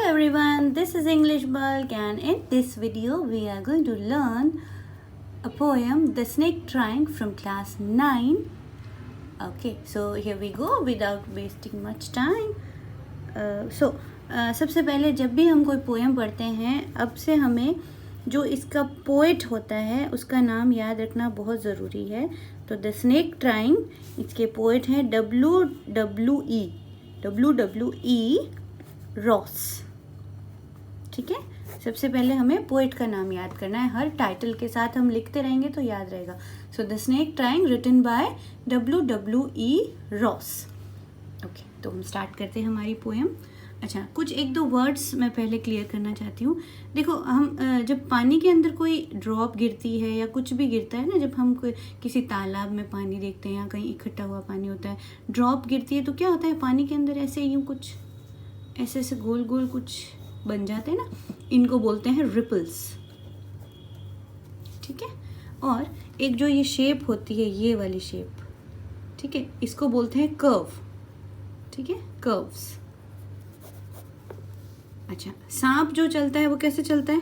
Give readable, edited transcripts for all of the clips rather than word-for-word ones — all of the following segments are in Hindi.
everyone, this is English Bulk and in this video we are going to learn a poem The Snake Trying from class 9. Okay, so here we go without wasting much time. सबसे पहले जब भी हम कोई पोएम पढ़ते हैं अब से हमें जो इसका पोएट होता है उसका नाम याद रखना बहुत ज़रूरी है. तो द स्नेक ट्राइंग इसके पोएट हैं WWE रॉस. ठीक है, सबसे पहले हमें पोएट का नाम याद करना है. हर टाइटल के साथ हम लिखते रहेंगे तो याद रहेगा. So the snake trying written by WWE Ross. Okay, तो हम स्टार्ट करते हैं हमारी पोएम. अच्छा, कुछ एक दो वर्ड्स मैं पहले क्लियर करना चाहती हूँ. देखो, हम जब पानी के अंदर कोई ड्रॉप गिरती है या कुछ भी गिरता है ना, जब हम कोई किसी तालाब में पानी देखते हैं या कहीं इकट्ठा हुआ पानी होता है, ड्रॉप गिरती है तो क्या होता है, पानी के अंदर ऐसे यूँ कुछ ऐसे ऐसे गोल गोल कुछ बन जाते हैं ना, इनको बोलते हैं रिपल्स. ठीक है, और एक जो ये शेप होती है, ये वाली शेप, ठीक है, इसको बोलते हैं कर्व. ठीक है, कर्व्स. अच्छा, सांप जो चलता है वो कैसे चलता है?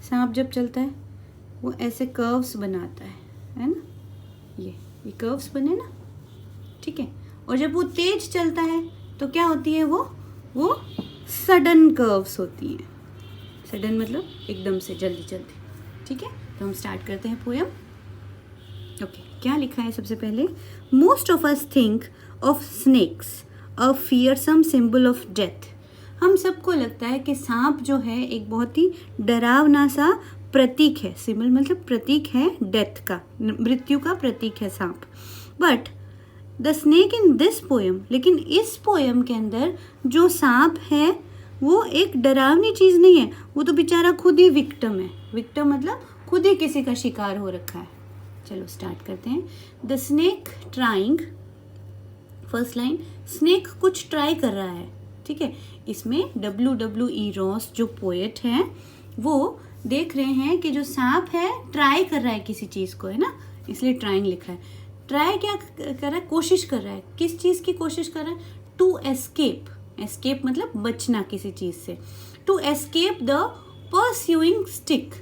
सांप जब चलता है वो ऐसे कर्व्स बनाता है ना, ये कर्व्स बने ना. ठीक है, और जब वो तेज चलता है तो क्या होती है, वो सडन कर्व्स होती हैं. सडन मतलब एकदम से, जल्दी जल्दी. ठीक है, तो हम स्टार्ट करते हैं पोएम. ओके, क्या लिखा है सबसे पहले? Most of us think of snakes a fearsome symbol of death. हम सबको लगता है कि सांप जो है एक बहुत ही डरावना सा प्रतीक है. सिंबल मतलब प्रतीक है डेथ का, मृत्यु का प्रतीक है सांप. But the snake in this poem, लेकिन इस पोएम के अंदर जो सांप है वो एक डरावनी चीज़ नहीं है. वो तो बेचारा खुद ही विक्टिम है. विक्टिम मतलब खुद ही किसी का शिकार हो रखा है. चलो स्टार्ट करते हैं. The snake trying, first line, snake कुछ ट्राई कर रहा है. ठीक है, इसमें WWE रॉस जो पोएट हैं वो देख रहे हैं कि जो सांप है ट्राई कर रहा है किसी चीज़ को, है ना, इसलिए ट्राइंग लिखा है. ट्राई क्या कर रहा है? कोशिश कर रहा है. किस चीज़ की कोशिश कर रहा है? To escape. एस्केप मतलब बचना किसी चीज़ से. To escape the pursuing stick.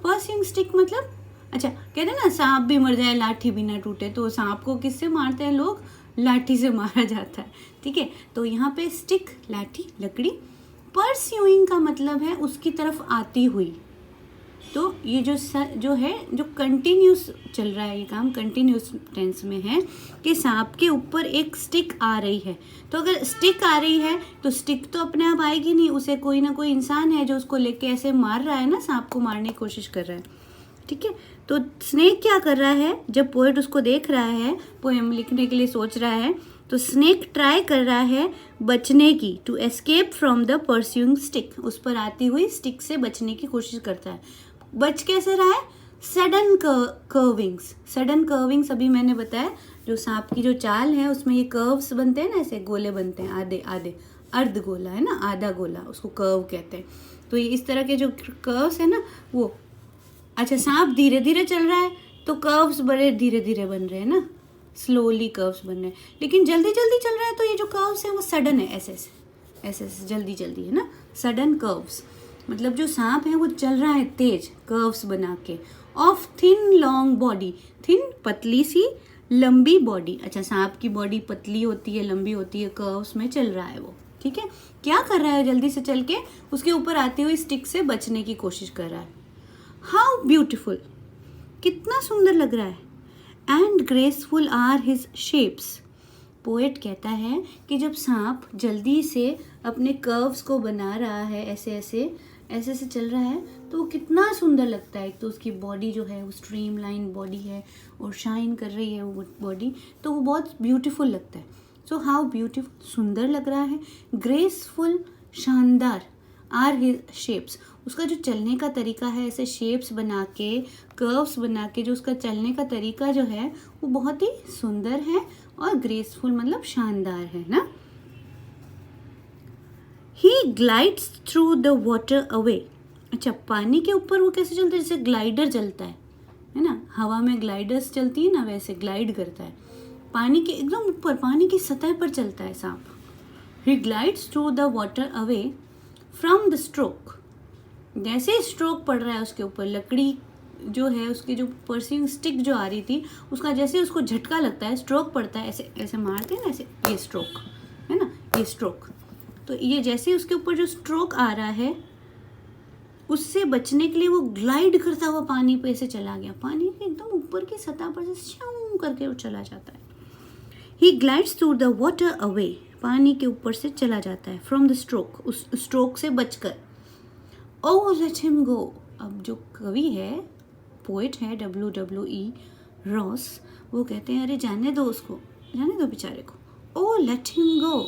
Pursuing stick मतलब, अच्छा, कहते हैं ना सांप भी मर जाए लाठी भी ना टूटे. तो सांप को किससे मारते हैं लोग? लाठी से मारा जाता है. ठीक है, तो यहाँ पे स्टिक, लाठी, लकड़ी. परस्यूइंग का मतलब है उसकी तरफ आती हुई. तो ये जो है जो कंटिन्यूस चल रहा है, ये काम कंटिन्यूस टेंस में है कि सांप के ऊपर एक स्टिक आ रही है. तो अगर स्टिक आ रही है तो स्टिक तो अपने आप आएगी नहीं, उसे कोई ना कोई इंसान है जो उसको लेके ऐसे मार रहा है ना, सांप को मारने की कोशिश कर रहा है. ठीक है, तो स्नेक क्या कर रहा है? जब पोएट उसको देख रहा है, पोएम लिखने के लिए सोच रहा है, तो स्नेक ट्राई कर रहा है बचने की. To escape from the pursuing stick, उस पर आती हुई स्टिक से बचने की कोशिश करता है. बच कैसे रहा है? सडन कर्विंग्स. सडन कर्विंग्स अभी मैंने बताया, जो सांप की जो चाल है उसमें ये कर्व्स बनते हैं ना, ऐसे गोले बनते हैं, आधे आधे, अर्ध गोला है ना, आधा गोला, उसको कर्व कहते हैं. तो ये इस तरह के जो कर्व्स है ना वो. अच्छा, सांप धीरे धीरे चल रहा है तो कर्व्स बड़े धीरे धीरे बन रहे हैं ना, स्लोली कर्व्स बन रहे हैं. लेकिन जल्दी जल्दी चल रहा है तो ये जो कर्व्स हैं वो सडन है, ऐसे ऐसे ऐसे जल्दी जल्दी, है ना, सडन कर्व्स. मतलब जो सांप है वो चल रहा है तेज कर्व्स बना के. Of thin long body. Thin पतली सी, लंबी बॉडी. अच्छा, सांप की बॉडी पतली होती है, लंबी होती है, कर्व्स में चल रहा है वो. ठीक है, क्या कर रहा है? जल्दी से चल के उसके ऊपर आती हुई स्टिक से बचने की कोशिश कर रहा है. हाउ ब्यूटिफुल, कितना सुंदर लग रहा है. And graceful are his shapes. Poet कहता है कि जब सांप जल्दी से अपने कर्व्स को बना रहा है, ऐसे ऐसे ऐसे ऐसे चल रहा है, तो वो कितना सुंदर लगता है. तो उसकी बॉडी जो है वो स्ट्रीमलाइन बॉडी है और शाइन कर रही है वो बॉडी, तो वो बहुत ब्यूटीफुल लगता है. सो हाउ ब्यूटीफुल, सुंदर लग रहा है. ग्रेसफुल, शानदार. आर हिज शेप्स, उसका जो चलने का तरीका है, ऐसे शेप्स बना के, कर्व्स बना के, जो उसका चलने का तरीका जो है वो बहुत ही सुंदर है. और ग्रेसफुल मतलब शानदार है ना. He glides through the water away. अच्छा, पानी के ऊपर वो कैसे चलता है? जैसे ग्लाइडर चलता है ना, हवा में ग्लाइडर्स चलती है ना, वैसे ग्लाइड करता है. पानी के एकदम ऊपर, पानी की सतह पर चलता है सांप. He glides through the water away from the stroke, जैसे स्ट्रोक पड़ रहा है उसके ऊपर, लकड़ी जो है उसकी जो पर्सिंग स्टिक जो आ रही थी उसका जैसे उसको झटका लगता है, स्ट्रोक पड़ता है, ऐसे ऐसे मारते हैं ना, ऐसे, ये स्ट्रोक है ना, ये स्ट्रोक। तो ये जैसे उसके ऊपर जो स्ट्रोक आ रहा है उससे बचने के लिए वो ग्लाइड करता हुआ पानी पे से चला गया, पानी के एकदम ऊपर की सतह पर से श्याम करके वो चला जाता है। He glides through the water away, पानी के ऊपर से चला जाता है, फ्रॉम द स्ट्रोक, उस स्ट्रोक से बचकर। ओ लेट हिम गो, अब जो कवि है, पोइट है WWE रॉस, वो कहते हैं अरे जाने दो उसको, जाने दो बेचारे को। O let him go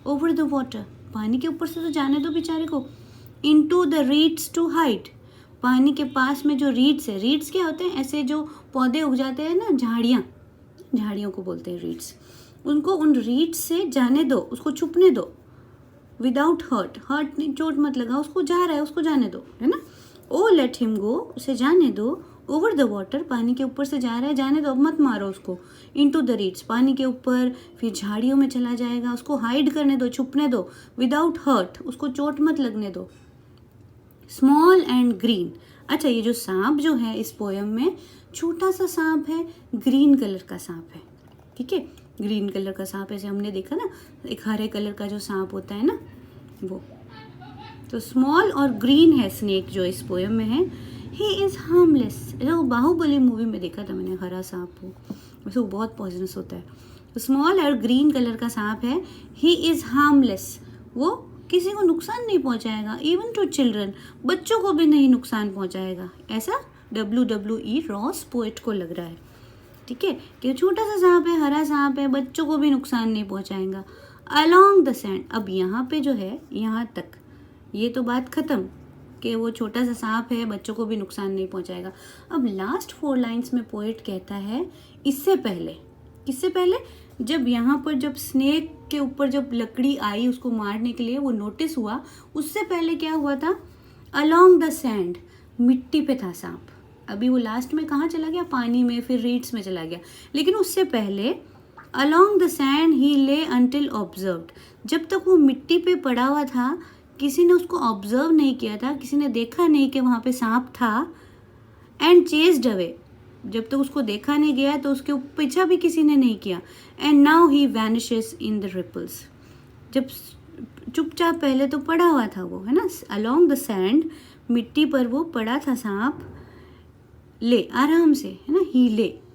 over the water, पानी के ऊपर से तो जाने दो बेचारे को। Into the reeds to hide, पानी के पास में जो रीड्स है, रीड्स क्या होते हैं, ऐसे जो पौधे उग जाते हैं ना, झाड़ियाँ, झाड़ियों को बोलते हैं रीड्स, उनको उन रीड्स से जाने दो, उसको छुपने दो। विदाउट हर्ट, हर्ट नहीं, चोट मत लगा, उसको जा रहा है उसको जाने दो, है ना। ओ लेट हिम गो, उसे जाने दो। ओवर द वाटर, पानी के ऊपर से जा रहा है, जाने दो, अब मत मारो उसको। इनटू द रीड्स, पानी के ऊपर, फिर झाड़ियों में चला जाएगा, उसको हाइड करने दो, छुपने दो। विदाउट हर्ट, उसको चोट मत लगने दो। स्मॉल एंड ग्रीन, अच्छा ये जो सांप जो है इस पोयम में, छोटा सा सांप है, ग्रीन कलर का सांप है, ठीक है, ग्रीन कलर का सांप, ऐसे हमने देखा ना एक हरे कलर का जो सांप होता है ना वो, तो स्मॉल और ग्रीन है स्नेक जो इस पोयम में है। ही इज़ हार्मलेस, वो बाहुबली मूवी में देखा था मैंने, हरा सांप हो, वैसे वो बहुत पॉइजनस होता है। तो स्मॉल और ग्रीन कलर का सांप है। ही इज़ हार्मलेस, वो किसी को नुकसान नहीं पहुंचाएगा, इवन टू चिल्ड्रन, बच्चों को भी नहीं नुकसान पहुंचाएगा, ऐसा WWE रॉस पोएट को लग रहा है, ठीक है, कि छोटा सा सांप है, हरा सांप है, बच्चों को भी नुकसान नहीं पहुंचाएगा। अलोंग द सैंड, अब यहाँ पे जो है, यहाँ तक ये तो बात खत्म कि वो छोटा सा सांप है, बच्चों को भी नुकसान नहीं पहुंचाएगा। अब लास्ट 4 लाइन्स में पोएट कहता है, इससे पहले, किससे पहले, जब यहाँ पर जब स्नेक के ऊपर जब लकड़ी आई उसको मारने के लिए, वो नोटिस हुआ, उससे पहले क्या हुआ था, अलोंग द सैंड, मिट्टी पे था सांप। अभी वो लास्ट में कहाँ चला गया, पानी में, फिर रीड्स में चला गया, लेकिन उससे पहले अलोंग द सैंड ही ले अंटिल ऑब्जर्व्ड, जब तक वो मिट्टी पे पड़ा हुआ था, किसी ने उसको ऑब्जर्व नहीं किया था, किसी ने देखा नहीं कि वहाँ पे सांप था। एंड चेस्ड अवे, जब तक उसको देखा नहीं गया तो उसके पीछा भी किसी ने नहीं किया। And now he vanishes in the ripples, जब चुपचाप पहले तो पड़ा हुआ था वो, है ना, अलोंग द सैंड, मिट्टी पर वो पड़ा था सांप, ले आराम से, है ना, ही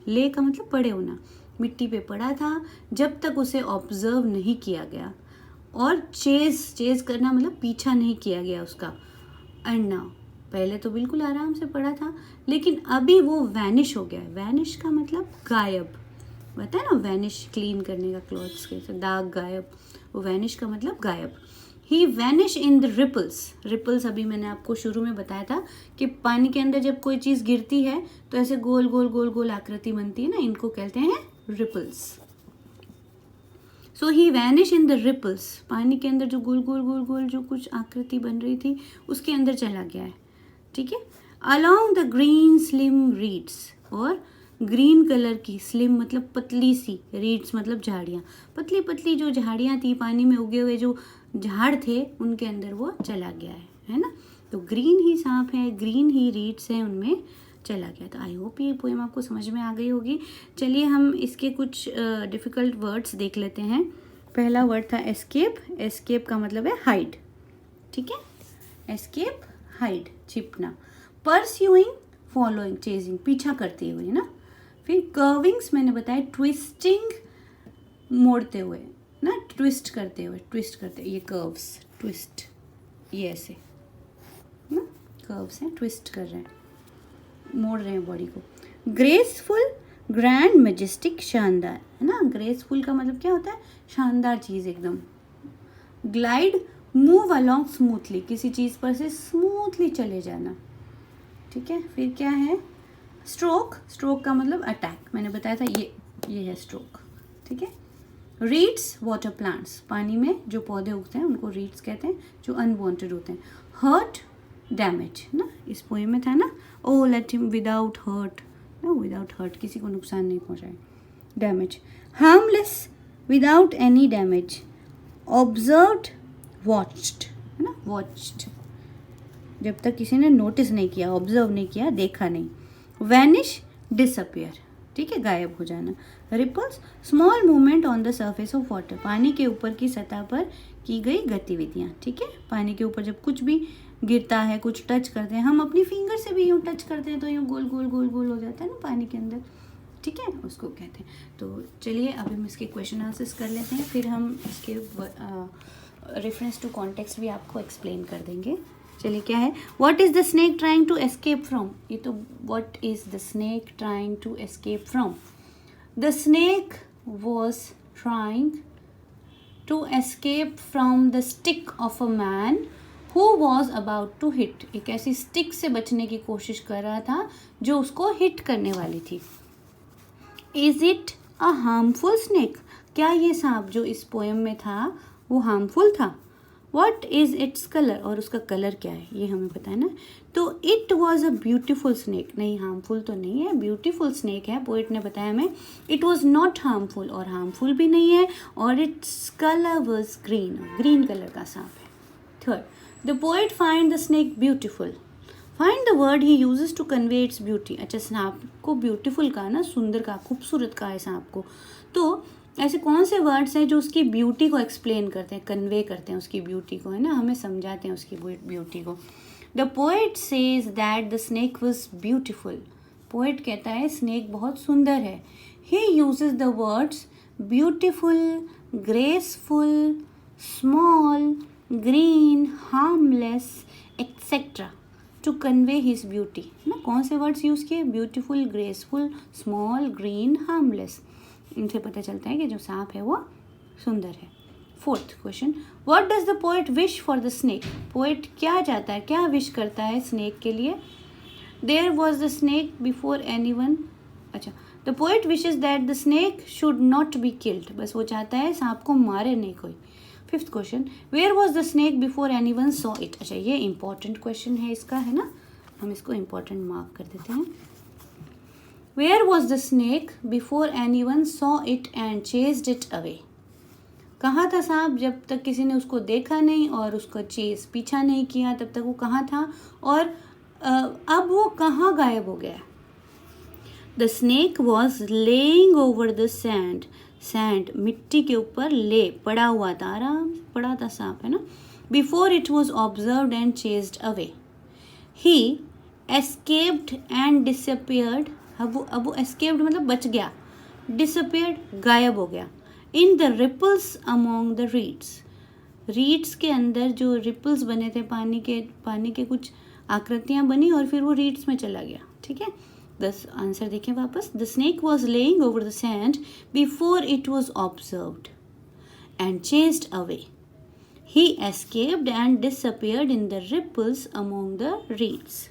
ले का मतलब पड़े होना, मिट्टी पे पड़ा था जब तक उसे ऑब्जर्व नहीं किया गया, और चेज करना मतलब पीछा नहीं किया गया उसका। एंड नाउ, पहले तो बिल्कुल आराम से पड़ा था, लेकिन अभी वो वैनिश हो गया। वैनिश का मतलब गायब, बताया ना, वैनिश क्लीन करने का, क्लॉथ्स के दाग गायब, वो वैनिश का मतलब गायब। He vanish in the ripples, ripples अभी मैंने आपको शुरू में बताया था कि पानी के अंदर जब कोई चीज़ गिरती है तो ऐसे गोल गोल गोल गोल आकृति बनती है ना, इनको कहते हैं ripples. So he vanish in the ripples, पानी के अंदर जो गोल गोल गोल गोल जो कुछ आकृति बन रही थी उसके अंदर चला गया है, ठीक है। Along the green slim reads, और ग्रीन कलर की, स्लिम मतलब पतली सी, रीड्स मतलब झाड़ियाँ, पतली पतली जो झाड़ियाँ थी, पानी में उगे हुए जो झाड़ थे, उनके अंदर वो चला गया है ना। तो ग्रीन ही सांप है, ग्रीन ही रीड्स हैं, उनमें चला गया। तो आई होप ये पोएम आपको समझ में आ गई होगी। चलिए हम इसके कुछ डिफ़िकल्ट वर्ड्स देख लेते हैं। पहला वर्ड था एस्केप, एस्केप का मतलब है हाइड, ठीक है, एस्केप हाइड, छिपना। परस्यूइंग, फॉलोइंग, चेजिंग, पीछा करते हुए, है ना। फिर कर्विंग्स मैंने बताया, ट्विस्टिंग, मोड़ते हुए ना, ट्विस्ट करते हुए, ट्विस्ट करते, ये कर्व्स, ट्विस्ट, ये ऐसे ना कर्व्स हैं, ट्विस्ट कर रहे हैं, मोड़ रहे हैं बॉडी को। ग्रेसफुल, ग्रैंड, मैजेस्टिक, शानदार, है ना। ग्रेसफुल का मतलब क्या होता है, शानदार चीज़ एकदम। ग्लाइड, मूव अलोंग स्मूथली, किसी चीज़ पर से स्मूथली चले जाना, ठीक है। फिर क्या है, स्ट्रोक, स्ट्रोक का मतलब अटैक, मैंने बताया था, ये है स्ट्रोक, ठीक है। रीड्स, वाटर प्लांट्स, पानी में जो पौधे उगते हैं उनको रीड्स कहते हैं, जो अनवांटेड होते हैं। हर्ट, डैमेज ना, इस पोएम में था ना, O let him without hurt, no without hurt, किसी को नुकसान नहीं पहुंचाए। Damage, harmless, without any damage. Observed, watched, है ना, वॉच्ड, जब तक किसी ने नोटिस नहीं किया, ऑब्जर्व नहीं किया, देखा नहीं। वैनिश, डिसअपियर, ठीक है, गायब हो जाना। Ripples, small movement on the surface of water, पानी के ऊपर की सतह पर की गई गतिविधियाँ, ठीक है। पानी के ऊपर जब कुछ भी गिरता है, कुछ टच करते हैं, हम अपनी फिंगर से भी यूँ टच करते हैं तो यूँ गोल गोल गोल गोल हो जाता है ना पानी के अंदर, ठीक है, उसको कहते हैं। तो चलिए अब हम इसके क्वेश्चन आंसर्स कर लेते हैं, फिर हम इसके रेफरेंस टू कॉन्टेक्स्ट भी आपको एक्सप्लेन कर देंगे। चलिए क्या है, what is the snake trying to escape from, ये तो what is the snake trying to escape from, the snake was trying to escape from the stick of a man who was about to hit, एक ऐसी स्टिक से बचने की कोशिश कर रहा था जो उसको हिट करने वाली थी। Is it a harmful snake, क्या ये सांप जो इस पोएम में था वो हार्मफुल था। वॉट इज इट्स कलर, और उसका कलर क्या है ये हमें पता है ना। तो it was a beautiful snake, नहीं हार्मफुल तो नहीं है, ब्यूटिफुल स्नेक है, पोइट ने बताया हमें। इट वॉज नॉट हार्मफुल, और हार्मफुल भी नहीं है, और its colour was green, green colour का सांप है। Third, the poet find the snake beautiful, find the word he uses to convey its beauty, अच्छा सांप को ब्यूटीफुल कहा ना, सुंदर का, खूबसूरत कहा है सांप को, तो ऐसे कौन से वर्ड्स हैं जो उसकी ब्यूटी को एक्सप्लेन करते हैं, कन्वे करते हैं उसकी ब्यूटी को, है ना, हमें समझाते हैं उसकी ब्यूटी को। The poet says that the snake was beautiful, poet कहता है स्नेक बहुत सुंदर है। He uses the words beautiful, graceful, small, green, harmless etcetera to convey his beauty, ना कौन से वर्ड्स यूज़ किए, beautiful, graceful, small, green, harmless, इनसे पता चलता है कि जो सांप है वो सुंदर है। Fourth question, what does the poet wish for the snake, poet क्या चाहता है, क्या विश करता है स्नेक के लिए। There was the snake before anyone, अच्छा the poet wishes that the snake should not be killed, बस वो चाहता है सांप को मारे नहीं कोई। Fifth question, where was the snake before anyone saw it, अच्छा ये इंपॉर्टेंट क्वेश्चन है इसका, है ना, हम इसको इंपॉर्टेंट मार्क कर देते हैं। Where was the snake before anyone saw it and chased it away, कहाँ था सांप जब तक किसी ने उसको देखा नहीं और उसका चेस पीछा नहीं किया, तब तक वो कहाँ था, और अब वो कहाँ गायब हो गया। The snake was laying over the sand, sand मिट्टी के ऊपर ले पड़ा हुआ था, आराम से पड़ा था सांप, है ना। Before it was observed and chased away, he escaped and disappeared, अब वो एस्केप्ड मतलब बच गया, डिसअपियर्ड गायब हो गया। In the ripples among the reeds, reeds के अंदर जो रिपल्स बने थे, पानी के कुछ आकृतियाँ बनी और फिर वो रीड्स में चला गया, ठीक है। दस आंसर देखें वापस, the snake was laying over the sand before it was observed and chased away, he escaped and disappeared in the ripples among the reads.